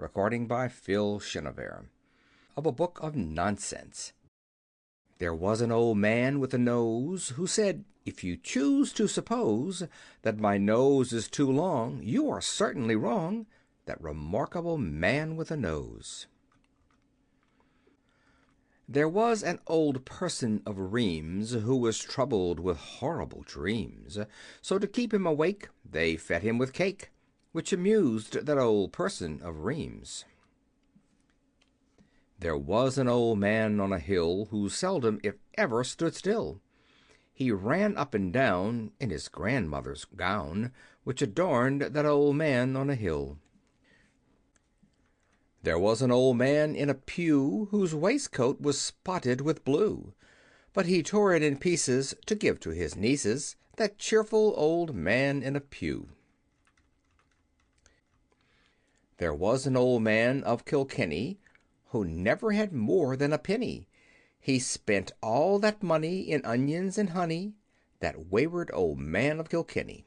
Recording by Phil Chenevert. Of a book of nonsense. There was an old man with a nose who said, "If you choose to suppose that my nose is too long, you are certainly wrong." That remarkable man with a nose. There was an old person of Rheims who was troubled with horrible dreams. So to keep him awake they fed him with cake, which amused that old person of Rheims. There was an old man on a hill who seldom, if ever, stood still. He ran up and down in his grandmother's gown, which adorned that old man on a hill. There was an old man in a pew whose waistcoat was spotted with blue, but he tore it in pieces to give to his nieces, that cheerful old man in a pew. There was an old man of Kilkenny who never had more than a penny. He spent all that money in onions and honey, that wayward old man of Kilkenny.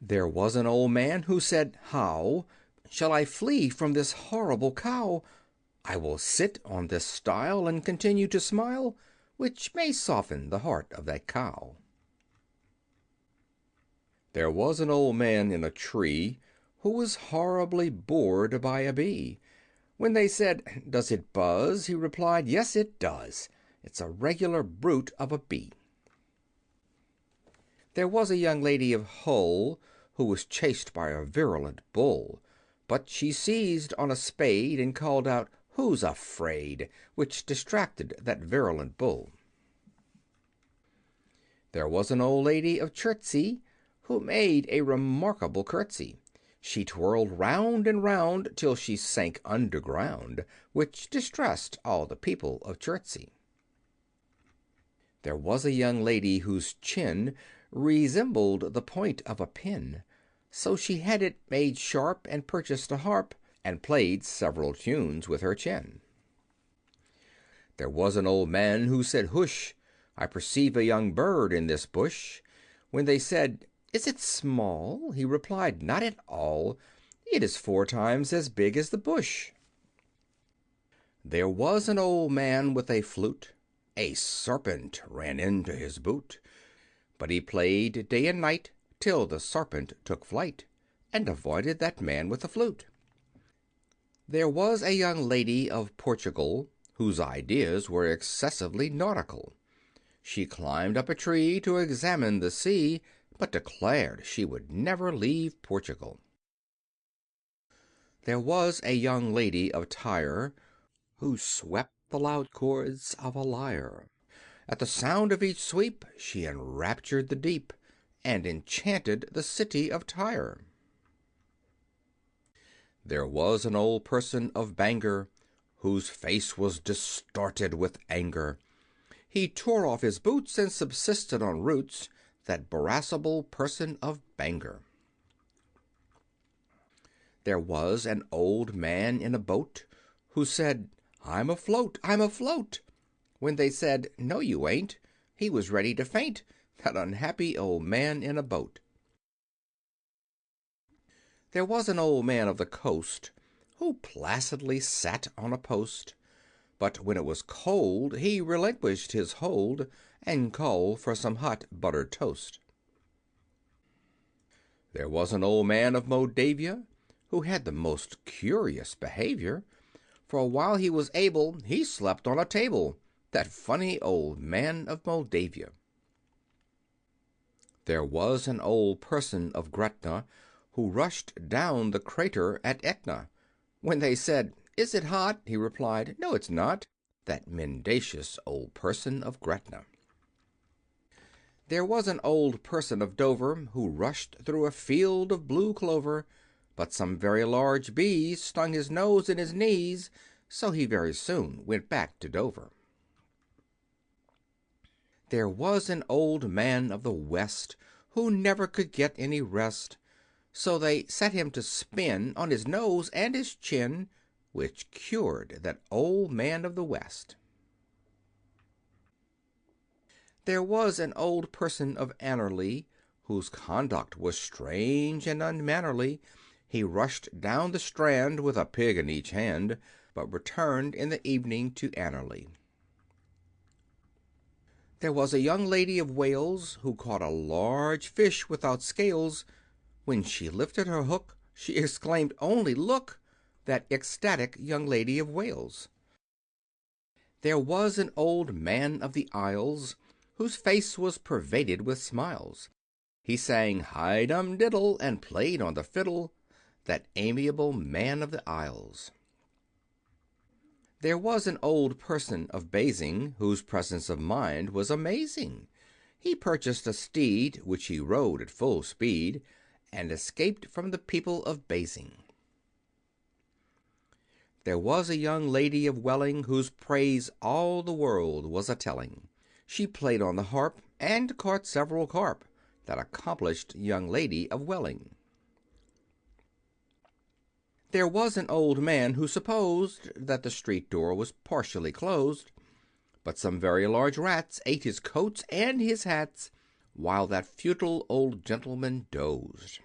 There was an old man who said, "How shall I flee from this horrible cow? I will sit on this stile and continue to smile, which may soften the heart of that cow." There was an old man in a tree who was horribly bored by a bee. When they said, "Does it buzz?" he replied, "Yes, it does. It's a regular brute of a bee." There was a young lady of Hull who was chased by a virulent bull, but she seized on a spade and called out, "Who's afraid?" which distracted that virulent bull. There was an old lady of Chertsey who made a remarkable curtsy. She twirled round and round till she sank underground, which distressed all the people of Chertsey. There was a young lady whose chin resembled the point of a pin, so she had it made sharp and purchased a harp, and played several tunes with her chin. There was an old man who said, "Hush! I perceive a young bird in this bush." When they said, "Is it small?" he replied, "Not at all. It is 4 times as big as the bush." There was an old man with a flute. A serpent ran into his boot, but he played day and night till the serpent took flight, and avoided that man with the flute. There was a young lady of Portugal whose ideas were excessively nautical. She climbed up a tree to examine the sea, but declared she would never leave Portugal. There was a young lady of Tyre who swept the loud chords of a lyre. At the sound of each sweep she enraptured the deep, and enchanted the city of Tyre. There was an old person of Bangor whose face was distorted with anger. He tore off his boots and subsisted on roots, that irascible person of Bangor. There was an old man in a boat who said, "I'm afloat, I'm afloat." When they said, "No, you ain't," he was ready to faint, that unhappy old man in a boat. There was an old man of the coast who placidly sat on a post, but when it was cold he relinquished his hold and called for some hot buttered toast. There was an old man of Moldavia who had the most curious behavior. For while he was able, he slept on a table, that funny old man of Moldavia. There was an old person of Gretna who rushed down the crater at Etna. When they said, "Is it hot?" he replied, "No, it's not," that mendacious old person of Gretna. There was an old person of Dover who rushed through a field of blue clover, but some very large bees stung his nose and his knees, so he very soon went back to Dover. There was an old man of the West who never could get any rest, so they set him to spin on his nose and his chin, which cured that old man of the West. There was an old person of Annerly whose conduct was strange and unmannerly. He rushed down the strand with a pig in each hand, but returned in the evening to Annerley. There was a young lady of Wales who caught a large fish without scales. When she lifted her hook, she exclaimed, "Only look!" That ecstatic young lady of Wales. There was an old man of the Isles whose face was pervaded with smiles. He sang "Hi-dum diddle" and played on the fiddle, that amiable man of the Isles. There was an old person of Basing whose presence of mind was amazing. He purchased a steed which he rode at full speed, and escaped from the people of Basing. There was a young lady of Welling whose praise all the world was a-telling. She played on the harp and caught several carp, that accomplished young lady of Welling. There was an old man who supposed that the street door was partially closed, but some very large rats ate his coats and his hats, while that futile old gentleman dozed.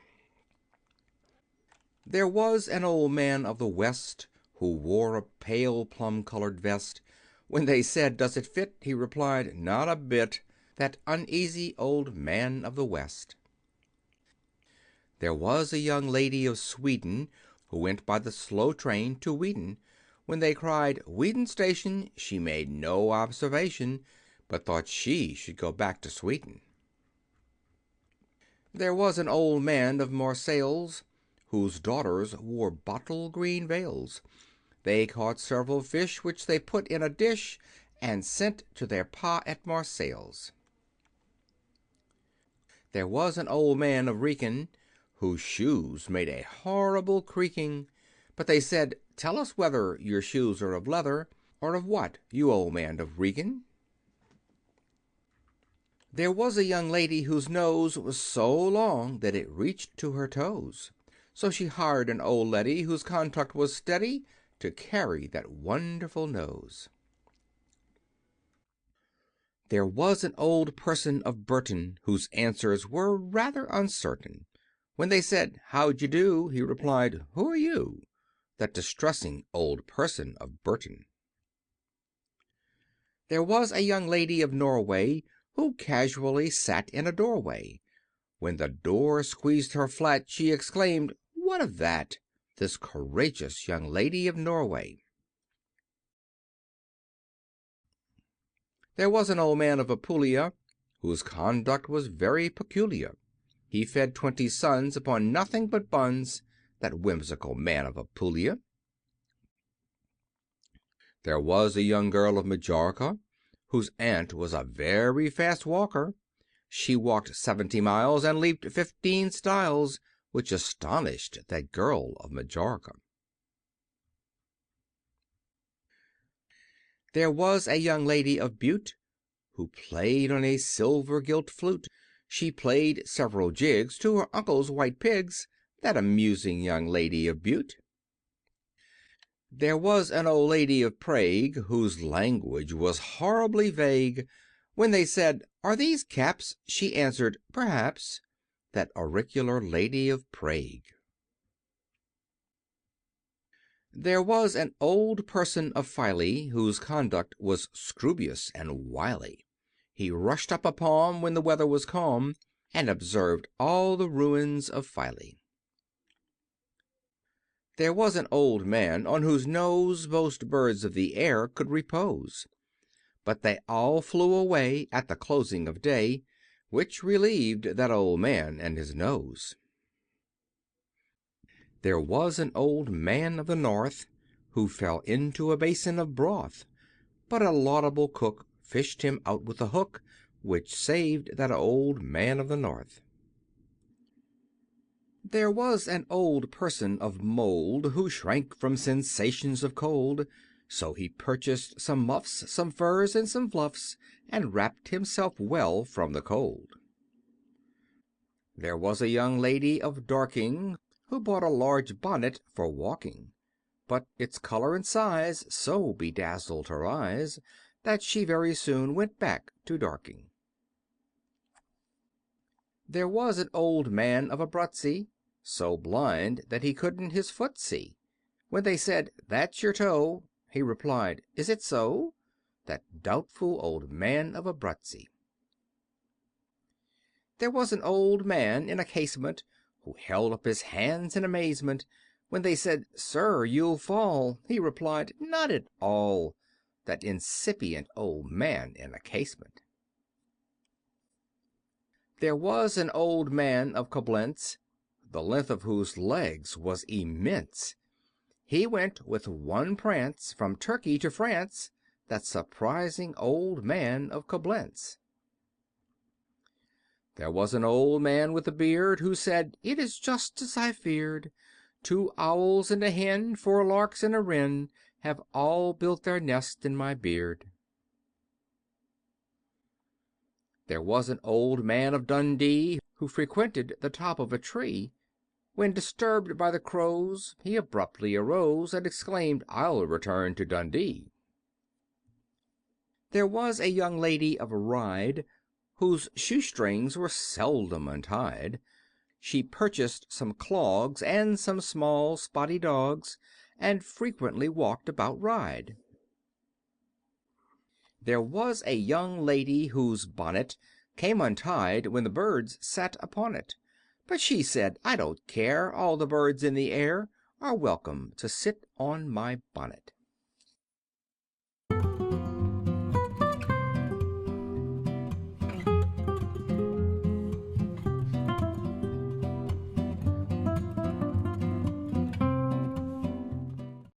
There was an old man of the West who wore a pale plum-colored vest. When they said, "Does it fit?" he replied, "Not a bit." That uneasy old man of the West. There was a young lady of Sweden who went by the slow train to Weedon. When they cried, "Weedon Station," she made no observation, but thought she should go back to Sweden. There was an old man of Marseilles whose daughters wore bottle green veils. They caught several fish which they put in a dish and sent to their pa at Marseilles. There was an old man of Wrekin whose shoes made a horrible creaking, but they said, "Tell us whether your shoes are of leather, or of what, you old man of Wrekin?" There was a young lady whose nose was so long that it reached to her toes. So she hired an old leddy whose conduct was steady to carry that wonderful nose. There was an old person of Burton whose answers were rather uncertain. When they said, "How d'ye do?" he replied, "Who are you?" That distressing old person of Burton. There was a young lady of Norway who casually sat in a doorway. When the door squeezed her flat, she exclaimed, "What of that?" This courageous young lady of Norway. There was an old man of Apulia whose conduct was very peculiar. He fed 20 sons upon nothing but buns, that whimsical man of Apulia. There was a young girl of Majorca whose aunt was a very fast walker. She walked 70 miles and leaped 15 stiles, which astonished that girl of Majorca. There was a young lady of Bute who played on a silver gilt flute. She played several jigs to her uncle's white pigs, that amusing young lady of Bute. There was an old lady of Prague whose language was horribly vague. When they said, "Are these caps?" she answered, "Perhaps." That auricular lady of Prague. There was an old person of Filey whose conduct was scroobious and wily. He rushed up a palm when the weather was calm, and observed all the ruins of Filey. There was an old man on whose nose most birds of the air could repose, but they all flew away at the closing of day, which relieved that old man and his nose. There was an old man of the north who fell into a basin of broth, but a laudable cook fished him out with a hook, which saved that old man of the north. There was an old person of mould who shrank from sensations of cold, so he purchased some muffs, some furs, and some fluffs, and wrapped himself well from the cold. There was a young lady of Dorking who bought a large bonnet for walking, but its color and size so bedazzled her eyes that she very soon went back to Dorking. There was an old man of Abruzzi so blind that he couldn't his foot see. When they said, "That's your toe," he replied, "Is it so?" That doubtful old man of Abruzzi. There was an old man in a casement who held up his hands in amazement. When they said, "Sir, you'll fall," he replied, "Not at all." That incipient old man in a casement. There was an old man of Coblentz, the length of whose legs was immense. He went with one prance from Turkey to France, that surprising old man of Coblentz. There was an old man with a beard who said, "It is just as I feared. 2 owls and a hen, 4 larks and a wren, have all built their nest in my beard." There was an old man of Dundee who frequented the top of a tree. When disturbed by the crows, he abruptly arose and exclaimed, "I'll return to Dundee." There was a young lady of Ryde whose shoestrings were seldom untied. She purchased some clogs and some small spotty dogs, and frequently walked about Ryde. There was a young lady whose bonnet came untied when the birds sat upon it. But she said, "I don't care, all the birds in the air are welcome to sit on my bonnet."